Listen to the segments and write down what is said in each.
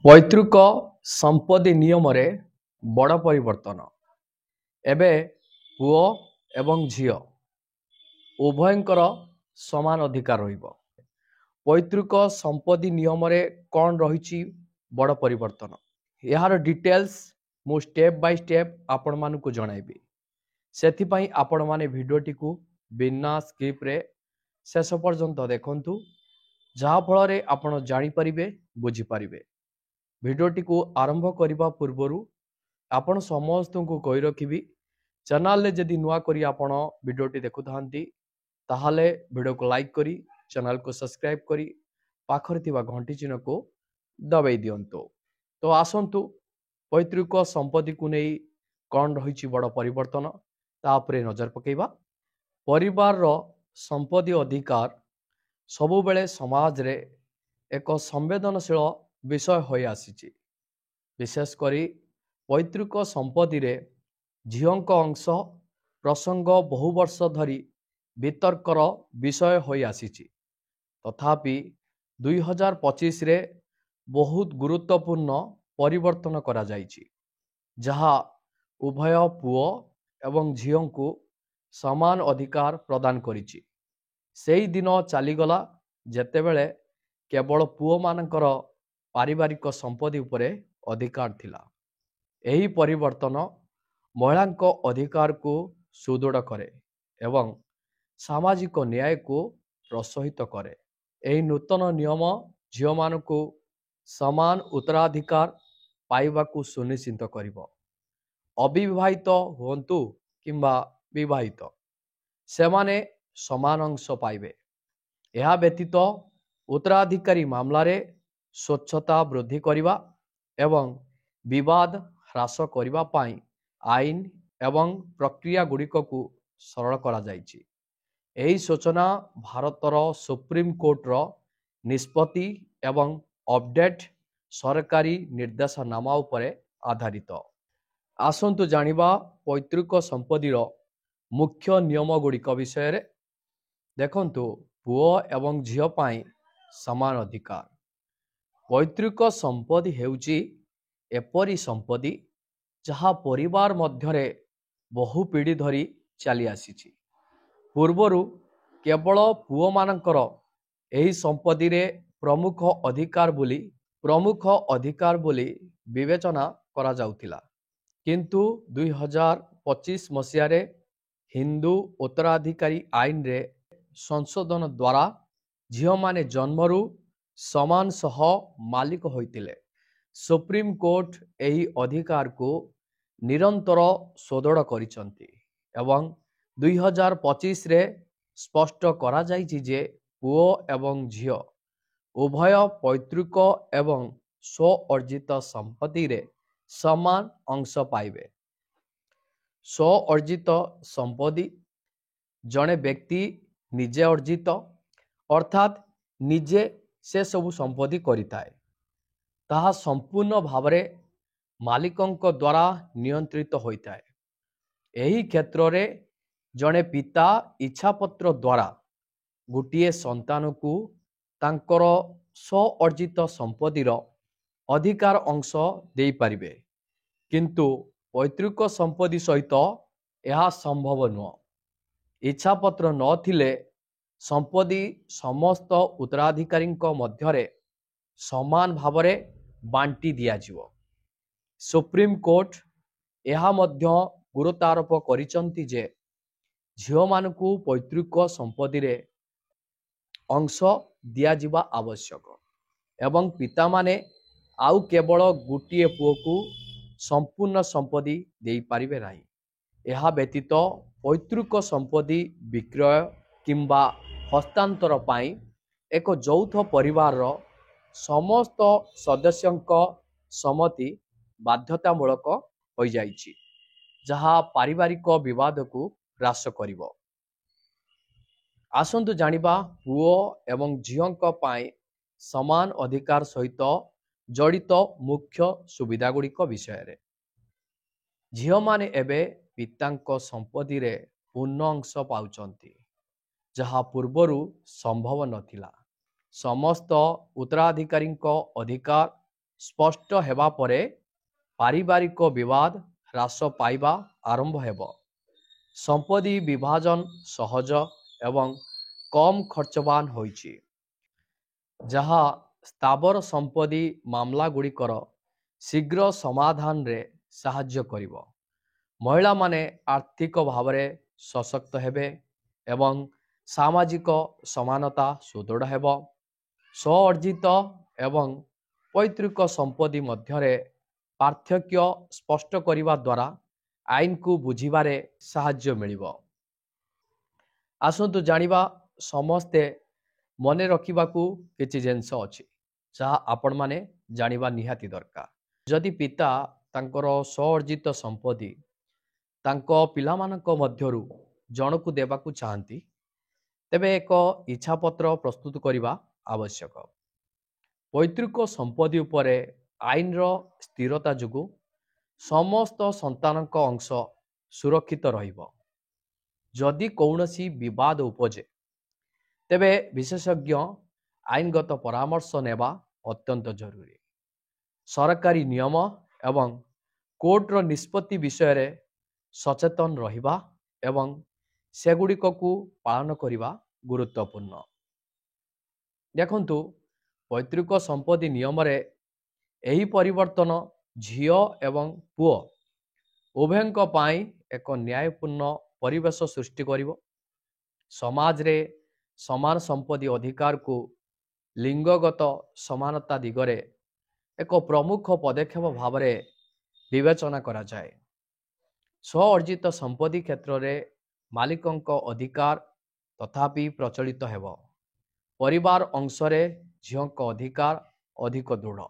पैतृक संपत्ति नियम रे बड़ परिवर्तन एबे पुओ एवं झियो उभयंकर समान अधिकार रहिबो। पैतृक संपत्ति नियम रे कौन रही बड़ परिवर्तन यार डिटेल्स मु स्टेप बाय स्टेप आपण मानकु जणाइबी। सेथिपाई आपण माने भिडियोटी को बिना स्किप रे शेष पर्यंत देखंतु जहा फल रे आपण जानि परिबे बुझी परिबे। भिडियोटी को आरंभ करने पूर्वर आपण समस्त को कही रखी चैनल रे जदि नुआ करी आपण भिडियोटी देखु थांती ताहाले भिडियो को लाइक करी चैनल को सब्सक्राइब करी पाखरे थिबा घंटी चिन्ह को दबाई दियंतो। तो आसंतु पैतृक संपत्ति को नहीं कौन रही बड़ परिवर्तन तापरे नजर पकेबा। परिवार रो संपत्ति अधिकार सबु बेले समाज रे एक संवेदनशील विषय होई आसीची। विशेष करी पैतृक संपत्ति रे झियोंक अंश प्रसंग बहु वर्ष धरी वितर्कर विषय होई आसीची। तथापि 2025 रे बहुत गुरुत्वपूर्ण परिवर्तन करा जायछि जहा उभय पुओ एवं झियोंकु समान अधिकार प्रदान करिछि। सेई दिन चलीगला जेतेबेले केवल पुओ मानकर पारिवारिक संपत्ति उपरे अधिकार थिला। एही परिवर्तन महिलांको अधिकार को सुदृढ़ करे एवं सामाजिक न्याय को प्रोत्साहित करे। एही नूतन नियम झियो मानकु समान उत्तराधिकार पाइबाकु सुनिश्चित करिबो। अविवाहित हुंतु किंबा विवाहित सेमाने समान अंश पाइबे। यह व्यतीत उत्तराधिकारी मामला रे स्वच्छता वृद्धि करिबा एवं विवाद ह्रास करिबा पाई आईन एवं प्रक्रिया गुड़िक को सरल करा जायछि। एही सूचना भारतर सुप्रीम कोर्ट रो निष्पत्ति एवं अपडेट सरकारी निर्देशनामा उपरे आधारित। आसंतु जानिबा पैतृक संपत्तिर मुख्य नियम गुड़िक विषय रे। देखंतु पुओ एवं झियो पाई समान अधिकार। पैतृक संपत्ति हेउची एपरी संपत्ति जहा परिवार मध्यरे बहु पीढ़ी धरी चली आसीची। पूर्वरु केवल पुओ मानकर एही संपत्ति रे प्रमुख अधिकार बोली विवेचना करा जाउथिला। किंतु 2025 मसीह रे हिंदू उत्तराधिकारी आईन रे संशोधन द्वारा झियो माने जन्मरु समान सह मालिक होइतिले। सुप्रीम कोर्ट एही अधिकार को निरंतर सुदृढ़ करिसंती एवं 2025 रे स्पष्ट करा जायछि जे पुओ एवं झियो उभय पैतृक एवं स्व अर्जित संपत्ति रे समान अंश पाइबे। स्व अर्जित संपत्ति जड़े व्यक्ति निजे अर्जित अर्थात निजे से सबु संपत्ति करिताए ताहा संपूर्ण भावरे मालिकंक द्वारा नियंत्रित होइताए। एही क्षेत्र रे जड़े पिता इच्छापत्र द्वारा गोटिए संतान को तांकर स्व अर्जित संपत्तिर अधिकार अंश देई पारिबे। किंतु पैतृक संपत्ति सहित यह संभव नुह। इच्छापत्र नथिले संपत्ति समस्त उत्तराधिकारी मध्यरे समान भावरे बांटी दियाजिवो। सुप्रीम कोर्ट यह मध्य गुरुत्वारोप करिसंती जे झियो मानकु पैतृक संपत्ति रे अंश दियाजिबा आवश्यक एवं पिता माने आउ केवल गोटिए पुओ को संपूर्ण संपत्ति देई पारिबे नाही। यह व्यतीत पैतृक संपत्ति विक्रय किंबा हस्तांतर पाई एक यौथ परिवार रो समस्त सदस्यंक सम्मति बाध्यतामूलक हो जाइछि जहा पारिवारिक विवाद को ह्रास करिवो। आसंतु जानिबा पुओ एवं झियोंक पाई समान अधिकार सहित जड़ित मुख्य सुविधा गुड़िक विषय रे। झियो माने एबे पितांक संपत्ति रे पूर्ण अंश पाउचंती जहा पूर्वरु संभव नथिला। समस्त उत्तराधिकारी अधिकार ସ୍ପଷ୍ଟ ହେବା ପରେ ପାରିବାରିକ ବିବାଦ ହ୍ରାସ ପାଇବା ଆରମ୍ଭ ହେବ। ସମ୍ପତ୍ତି ବିଭାଜନ ସହଜ ଏବଂ କମ୍ ଖର୍ଚ୍ଚବାନ ହୋଇଛି, ଯାହା ସ୍ଥାବର ସମ୍ପତ୍ତି ମାମଲାଗୁଡ଼ିକର ଶୀଘ୍ର ସମାଧାନରେ ସାହାଯ୍ୟ କରିବ। ମହିଳାମାନେ ଆର୍ଥିକ ଭାବରେ ସଶକ୍ତ ହେବେ ଏବଂ ସାମାଜିକ ସମାନତା ସୁଦୃଢ଼ ହେବ। ସ୍ୱ-ଅର୍ଜିତ ଏବଂ ପୈତୃକ ସମ୍ପତ୍ତି ମଧ୍ୟରେ ପାର୍ଥକ୍ୟ ସ୍ପଷ୍ଟ କରିବା ଦ୍ୱାରା ଆଇନକୁ ବୁଝିବାରେ ସାହାଯ୍ୟ ମିଳିବ। ଆସନ୍ତୁ ଜାଣିବା, ସମସ୍ତେ ମନେ ରଖିବାକୁ କିଛି ଜିନିଷ ଅଛି ଯାହା ଆପଣମାନେ ଜାଣିବା ନିହାତି ଦରକାର। ଯଦି ପିତା ତାଙ୍କର ସ୍ୱ-ଅର୍ଜିତ ସମ୍ପତ୍ତି ତାଙ୍କ ପିଲାମାନଙ୍କ ମଧ୍ୟରୁ ଜଣକୁ ଦେବାକୁ ଚାହାନ୍ତି, ତେବେ ଏକ ଇଚ୍ଛାପତ୍ର ପ୍ରସ୍ତୁତ କରିବା ଆବଶ୍ୟକ। ପୈତୃକ ସମ୍ପତ୍ତି ଉପରେ ଆଇନର ସ୍ଥିରତା ଯୋଗୁଁ ସମସ୍ତ ସନ୍ତାନଙ୍କ ଅଂଶ ସୁରକ୍ଷିତ ରହିବ। ଯଦି କୌଣସି ବିବାଦ ଉପଜେ, ତେବେ ବିଶେଷଜ୍ଞ ଆଇନଗତ ପରାମର୍ଶ ନେବା ଅତ୍ୟନ୍ତ ଜରୁରୀ। ସରକାରୀ ନିୟମ ଏବଂ କୋର୍ଟର ନିଷ୍ପତ୍ତି ବିଷୟରେ ସଚେତନ ରହିବା ଏବଂ ସେଗୁଡ଼ିକକୁ ପାଳନ କରିବା ଗୁରୁତ୍ୱପୂର୍ଣ୍ଣ। ଦେଖନ୍ତୁ, ପୈତୃକ ସମ୍ପତ୍ତି ନିୟମରେ ଏହି ପରିବର୍ତ୍ତନ ଝିଅ ଏବଂ ପୁଅ ଉଭୟଙ୍କ ପାଇଁ ଏକ ନ୍ୟାୟପୂର୍ଣ୍ଣ ପରିବେଶ ସୃଷ୍ଟି କରିବ। ସମାଜରେ ସମାନ ସମ୍ପତ୍ତି ଅଧିକାରକୁ ଲିଙ୍ଗଗତ ସମାନତା ଦିଗରେ ଏକ ପ୍ରମୁଖ ପଦକ୍ଷେପ ଭାବରେ ବିବେଚନା କରାଯାଏ। ସ୍ୱ-ଅର୍ଜିତ ସମ୍ପତ୍ତି କ୍ଷେତ୍ରରେ ମାଲିକଙ୍କ ଅଧିକାର ତଥାପି ପ୍ରଚଳିତ ହେବ। ପରିବାର ଅଂଶରେ ଝିଅଙ୍କ ଅଧିକାର ଅଧିକ ଦୃଢ଼।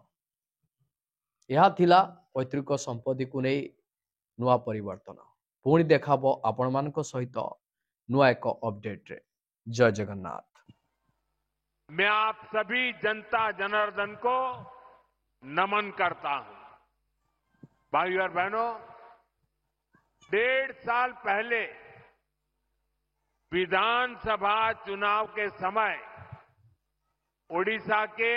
ଏହା ଥିଲା ପୈତୃକ ସମ୍ପତ୍ତିକୁ ନେଇ ନୂଆ ପରିବର୍ତ୍ତନ। ପୁଣି ଦେଖାବ ଆପଣମାନଙ୍କ ସହିତ ନୂଆ ଏକ ଅପଡେଟରେ। जय जगन्नाथ। मैं आप सभी जनता जनार्दन को नमन करता हूं। भाइयों और बहनों, 1.5 साल पहले विधानसभा चुनाव के समय ओडिशा के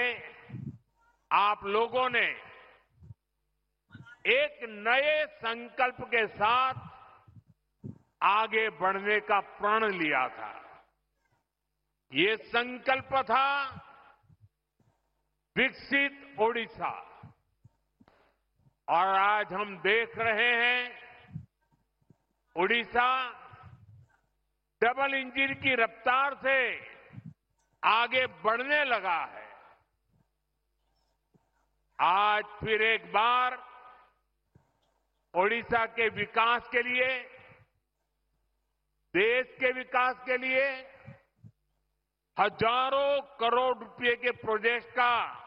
आप लोगों ने एक नए संकल्प के साथ आगे बढ़ने का प्रण लिया था। ये संकल्प था विकसित ओडिशा। और आज हम देख रहे हैं ओडिशा डबल इंजन की रफ्तार से आगे बढ़ने लगा है। आज फिर एक बार ओडिशा के विकास के लिए, देश के विकास के लिए हजारों करोड़ रुपए के प्रोजेक्ट का